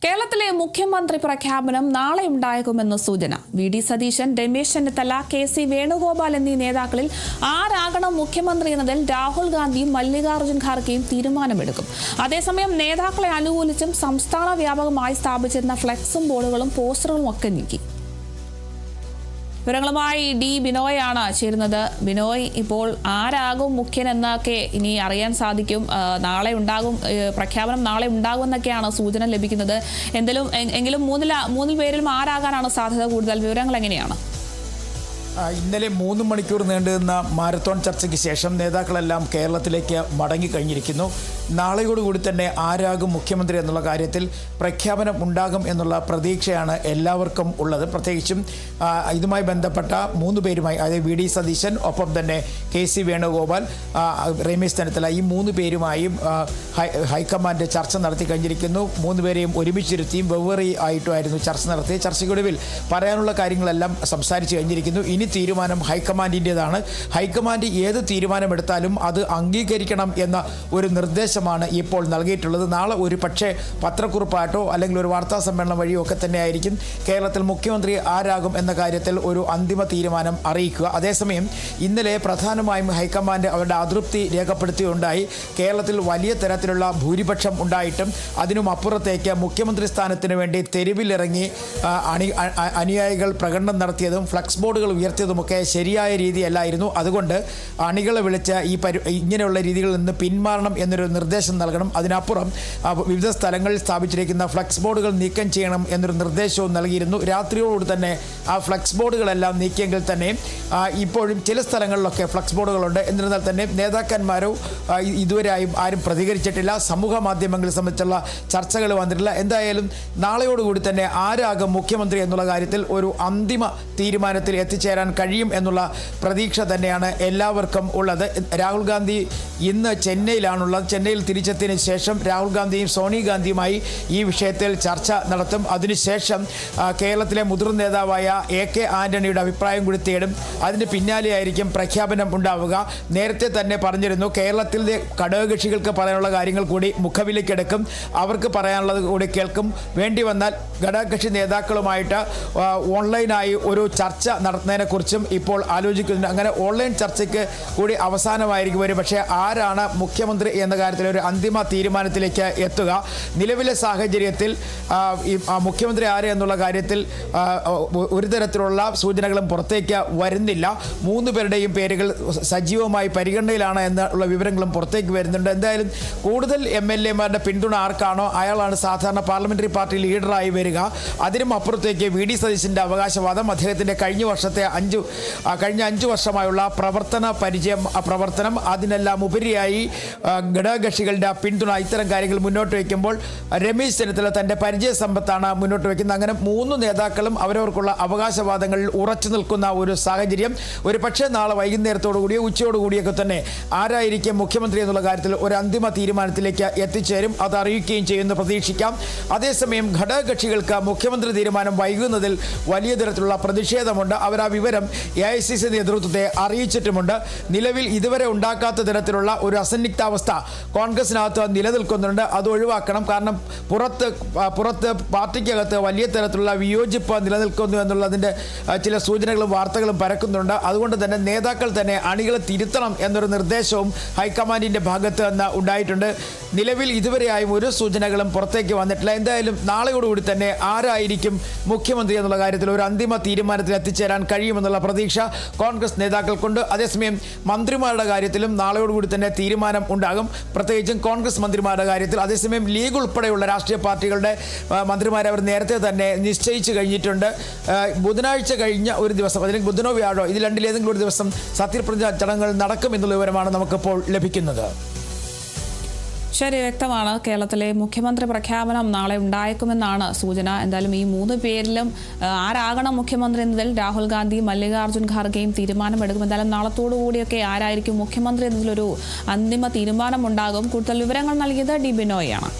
കേരളത്തിലെ മുഖ്യമന്ത്രി പ്രഖ്യാപനം നാളെ ഉണ്ടായേക്കുമെന്ന് സൂചന. വി.ഡി. സതീശൻ, രമേശ് ചെന്നിത്തല, കെ.സി. വേണുഗോപാൽ എന്നീ നേതാക്കളിൽ ആരാകണം മുഖ്യമന്ത്രി എന്നതിൽ രാഹുൽ ഗാന്ധിയും മല്ലികാർജ്ജുൻ ഖാർഗെയും തീരുമാനമെടുക്കും. അതേസമയം നേതാക്കളെ അനുകൂലിച്ചും സംസ്ഥാന വ്യാപകമായി സ്ഥാപിച്ചിരുന്ന ഫ്ലെക്സും ബോർഡുകളും പോസ്റ്ററുകളും ഒക്കെ നീക്കി. വിവരങ്ങളുമായി ഡി ബിനോയാണ് ചേരുന്നത്. ബിനോയ്, ഇപ്പോൾ ആരാകും മുഖ്യൻ എന്നൊക്കെ ഇനി അറിയാൻ സാധിക്കും. നാളെ ഉണ്ടാകും, പ്രഖ്യാപനം നാളെ ഉണ്ടാകുമെന്നൊക്കെയാണ് സൂചന ലഭിക്കുന്നത്. എങ്കിലും മൂന്നിൽ പേരിലും ആരാകാനാണ് സാധ്യത കൂടുതൽ? വിവരങ്ങൾ എങ്ങനെയാണ്? ഇന്നലെ 3 മണിക്കൂർ നീണ്ടുനിന്ന മാരത്തോൺ ചർച്ചയ്ക്ക് ശേഷം നേതാക്കളെല്ലാം കേരളത്തിലേക്ക് മടങ്ങിക്കഴിഞ്ഞിരിക്കുന്നു. നാളെയോടുകൂടി തന്നെ ആരാകും മുഖ്യമന്ത്രി എന്നുള്ള കാര്യത്തിൽ പ്രഖ്യാപനം ഉണ്ടാകും എന്നുള്ള പ്രതീക്ഷയാണ് എല്ലാവർക്കും ഉള്ളത്. പ്രത്യേകിച്ചും ഇതുമായി ബന്ധപ്പെട്ട 3 പേരുമായി, അതായത് വി.ഡി. സതീശൻ, ഒപ്പം തന്നെ കെ.സി. വേണുഗോപാൽ, രമേശ് ചെന്നിത്തല, ഈ 3 പേരുമായും ഹൈക്കമാൻഡ് ചർച്ച നടത്തി കഴിഞ്ഞിരിക്കുന്നു. 3 പേരെയും ഒരുമിച്ചിരുത്തിയും വെവ്വേറെ ആയിട്ടുമായിരുന്നു ചർച്ച നടത്തി. ചർച്ചയ്ക്കൊടുവിൽ പറയാനുള്ള കാര്യങ്ങളെല്ലാം സംസാരിച്ച് കഴിഞ്ഞിരിക്കുന്നു. ഇനി തീരുമാനം ഹൈക്കമാൻഡിൻ്റെതാണ്. ഹൈക്കമാൻഡ് ഏത് തീരുമാനമെടുത്താലും അത് അംഗീകരിക്കണം എന്ന ഒരു നിർദ്ദേശമാണ് ഇപ്പോൾ നൽകിയിട്ടുള്ളത്. നാളെ ഒരു പക്ഷേ പത്രക്കുറിപ്പായിട്ടോ അല്ലെങ്കിൽ ഒരു വാർത്താ സമ്മേളനം വഴിയോ ഒക്കെ തന്നെ ആയിരിക്കും കേരളത്തിൽ മുഖ്യമന്ത്രി ആരാകും എന്ന കാര്യത്തിൽ ഒരു അന്തിമ തീരുമാനം അറിയിക്കുക. അതേസമയം ഇന്നലെ പ്രധാനമായും ഹൈക്കമാൻഡ് അവരുടെ അതൃപ്തി രേഖപ്പെടുത്തിയുണ്ടായി. കേരളത്തിൽ വലിയ തരത്തിലുള്ള ഭൂരിപക്ഷം ഉണ്ടായിട്ടും അതിനും അപ്പുറത്തേക്ക് മുഖ്യമന്ത്രി സ്ഥാനത്തിന് വേണ്ടി തെരുവിലിറങ്ങി അനുയായികൾ പ്രകടനം നടത്തിയതും ഫ്ലക്സ് ബോർഡുകൾ ഉയർത്തിയതുമൊക്കെ ശരിയായ രീതിയല്ലായിരുന്നു. അതുകൊണ്ട് അണികളെ വിളിച്ച് ഇങ്ങനെയുള്ള രീതികളിൽ നിന്ന് പിന്മാറണം എന്നൊരു നിർദ്ദേശം നൽകണം. അതിനപ്പുറം വിവിധ സ്ഥലങ്ങളിൽ സ്ഥാപിച്ചിരിക്കുന്ന ഫ്ലക്സ് ബോർഡുകൾ നീക്കം ചെയ്യണം എന്നൊരു നിർദ്ദേശവും നൽകിയിരുന്നു. രാത്രിയോടുകൂടി തന്നെ ആ ഫ്ലക്സ് ബോർഡുകളെല്ലാം നീക്കിയെങ്കിൽ തന്നെ ഇപ്പോഴും ചില സ്ഥലങ്ങളിലൊക്കെ ഫ്ലക്സ് ബോർഡുകളുണ്ട്. എന്നിരുന്നാൽ തന്നെ നേതാക്കന്മാരോ ഇതുവരെയായും ആരും പ്രതികരിച്ചിട്ടില്ല. സമൂഹ മാധ്യമങ്ങളെ സംബന്ധിച്ചുള്ള ചർച്ചകൾ വന്നിട്ടില്ല. എന്തായാലും നാളെയോടുകൂടി തന്നെ ആരാകും മുഖ്യമന്ത്രി എന്നുള്ള കാര്യത്തിൽ ഒരു അന്തിമ തീരുമാനത്തിൽ എത്തിച്ചേരാൻ കഴിയും എന്നുള്ള പ്രതീക്ഷ തന്നെയാണ് എല്ലാവർക്കും ഉള്ളത്. രാഹുൽ ഗാന്ധി ഇന്ന് ചെന്നൈയിലാണുള്ളത്. ചെന്നൈയിൽ തിരിച്ചെത്തിയതിനു ശേഷം രാഹുൽ ഗാന്ധിയും സോണിയാഗാന്ധിയുമായി ഈ വിഷയത്തിൽ ചർച്ച നടത്തും. അതിനുശേഷം കേരളത്തിലെ മുതിർന്ന നേതാവായ എ.കെ. ആന്റണിയുടെ അഭിപ്രായം കൂടി തേടും. അതിന് പിന്നാലെയായിരിക്കും പ്രഖ്യാപനം ഉണ്ടാവുക. നേരത്തെ തന്നെ പറഞ്ഞിരുന്നു, കേരളത്തിലെ ഘടകകക്ഷികൾക്ക് പറയാനുള്ള കാര്യങ്ങൾ കൂടി മുഖവിലേക്കെടുക്കും, അവർക്ക് പറയാനുള്ളത് കൂടി കേൾക്കും. വേണ്ടി വന്നാൽ ഘടകകക്ഷി നേതാക്കളുമായിട്ട് ഓൺലൈനായി ഒരു ചർച്ച നടത്തുന്നതിനെക്കുറിച്ചും ഇപ്പോൾ ആലോചിക്കുന്നുണ്ട്. അങ്ങനെ ഓൺലൈൻ ചർച്ചയ്ക്ക് കൂടി അവസാനമായിരിക്കും വരും. പക്ഷേ ആരാണ് മുഖ്യമന്ത്രി എന്ന കാര്യത്തിൽ ഒരു അന്തിമ തീരുമാനത്തിലേക്ക് എത്തുക? നിലവിലെ സാഹചര്യത്തിൽ മുഖ്യമന്ത്രി ആര് എന്നുള്ള കാര്യത്തിൽ ഒരു തരത്തിലുള്ള സൂചനകളും പുറത്തേക്ക് വരുന്നില്ല. 3 പേരുടെയും പേരുകൾ സജീവമായി പരിഗണനയിലാണ് എന്നുള്ള വിവരങ്ങളും പുറത്തേക്ക് വരുന്നുണ്ട്. എന്തായാലും കൂടുതൽ MLA-മാരുടെ പിന്തുണ ആർക്കാണോ അയാളാണ് സാധാരണ പാർലമെന്ററി പാർട്ടി ലീഡറായി വരിക. അതിനും അപ്പുറത്തേക്ക് വി.ഡി. സതീശൻ്റെ അവകാശവാദം, അദ്ദേഹത്തിൻ്റെ കഴിഞ്ഞ 5 വർഷമായുള്ള പ്രവർത്തനം, അതിനെല്ലാം ഉപരിയായി ഘടകകക്ഷികളുടെ പിന്തുണ, ഇത്തരം കാര്യങ്ങൾ മുന്നോട്ട് വയ്ക്കുമ്പോൾ രമേശ് ചെന്നിത്തല തൻ്റെ പരിചയ സമ്പത്താണ് മുന്നോട്ട് വയ്ക്കുന്നത്. അങ്ങനെ 3 നേതാക്കളും അവരവർക്കുള്ള അവകാശവാദങ്ങളിൽ ഉറച്ചു നിൽക്കുന്ന ഒരു സാഹചര്യം. ഒരു പക്ഷേ നാളെ വൈകുന്നേരത്തോടുകൂടിയോ ഉച്ചയോടുകൂടിയൊക്കെ തന്നെ ആരായിരിക്കും മുഖ്യമന്ത്രി എന്നുള്ള കാര്യത്തിൽ ഒരു അന്തിമ തീരുമാനത്തിലേക്ക് എത്തിച്ചേരും. അത് അറിയിക്കുകയും ചെയ്യുമെന്ന് പ്രതീക്ഷിക്കാം. അതേസമയം ഘടകകക്ഷികൾക്ക് മുഖ്യമന്ത്രി തീരുമാനം വൈകുന്നതിൽ വലിയ തരത്തിലുള്ള പ്രതിഷേധമുണ്ട്. അവർ ആ വിവരം AICC നേതൃത്വത്തെ അറിയിച്ചിട്ടുമുണ്ട്. നിലവിൽ ഇതുവരെ ഉണ്ടാക്കാത്ത തരത്തിലുള്ള ഒരു അസന്നിഗ്ധാവസ്ഥ കോൺഗ്രസിനകത്ത് നിലനിൽക്കുന്നുണ്ട്. അത് ഒഴിവാക്കണം. കാരണം പുറത്ത് പാർട്ടിക്കകത്ത് വലിയ തരത്തിലുള്ള വിയോജിപ്പ് നിലനിൽക്കുന്നു എന്നുള്ളതിൻ്റെ ചില സൂചനകളും വാർത്തകളും പരക്കുന്നുണ്ട്. അതുകൊണ്ട് തന്നെ നേതാക്കൾ തന്നെ അണികളെ തിരുത്തണം എന്നൊരു നിർദ്ദേശവും ഹൈക്കമാൻഡിൻ്റെ ഭാഗത്ത് നിന്ന് ഉണ്ടായിട്ടുണ്ട്. നിലവിൽ ഇതുവരെയായും ഒരു സൂചനകളും പുറത്തേക്ക് വന്നിട്ടില്ല. എന്തായാലും നാളെയോടുകൂടി തന്നെ ആരായിരിക്കും മുഖ്യമന്ത്രി എന്നുള്ള കാര്യത്തിൽ ഒരു അന്തിമ തീരുമാനത്തിൽ എത്തിച്ചേരാൻ കഴിയുമെന്നുള്ള പ്രതീക്ഷ കോൺഗ്രസ് നേതാക്കൾക്കുണ്ട്. അതേസമയം മന്ത്രിമാരുടെ കാര്യത്തിലും നാളെയോടുകൂടി തന്നെ തീരുമാനം ഉണ്ടാകും, പ്രത്യേകിച്ചും കോൺഗ്രസ് മന്ത്രിമാരുടെ കാര്യത്തിൽ. അതേസമയം ലീഗ് ഉൾപ്പെടെയുള്ള രാഷ്ട്രീയ പാർട്ടികളുടെ മന്ത്രിമാരെ അവർ നേരത്തെ തന്നെ നിശ്ചയിച്ചു കഴിഞ്ഞിട്ടുണ്ട്. ബുധനാഴ്ച കഴിഞ്ഞ ഒരു ദിവസം, അല്ലെങ്കിൽ ബുധനോ വ്യാഴോ, ഇത് രണ്ടിലേതെങ്കിലും ഒരു ദിവസം സത്യപ്രതിജ്ഞാ ചടങ്ങുകൾ നടക്കും എന്നുള്ള വിവരമാണ് നമുക്കിപ്പോൾ ലഭിക്കുന്നത്. ശരി, വ്യക്തമാണ്. കേരളത്തിലെ മുഖ്യമന്ത്രി പ്രഖ്യാപനം നാളെ ഉണ്ടായേക്കുമെന്നാണ് സൂചന. എന്തായാലും ഈ 3 പേരിലും ആരാകണം മുഖ്യമന്ത്രി എന്നതിൽ രാഹുൽ ഗാന്ധി, മല്ലികാർജ്ജുൻ ഖാർഗെയും തീരുമാനമെടുക്കും. എന്തായാലും നാളത്തോടുകൂടിയൊക്കെ ആരായിരിക്കും മുഖ്യമന്ത്രി എന്നതിലൊരു അന്തിമ തീരുമാനമുണ്ടാകും. കൂടുതൽ വിവരങ്ങൾ നൽകിയത് ഡി ബിനോയാണ്.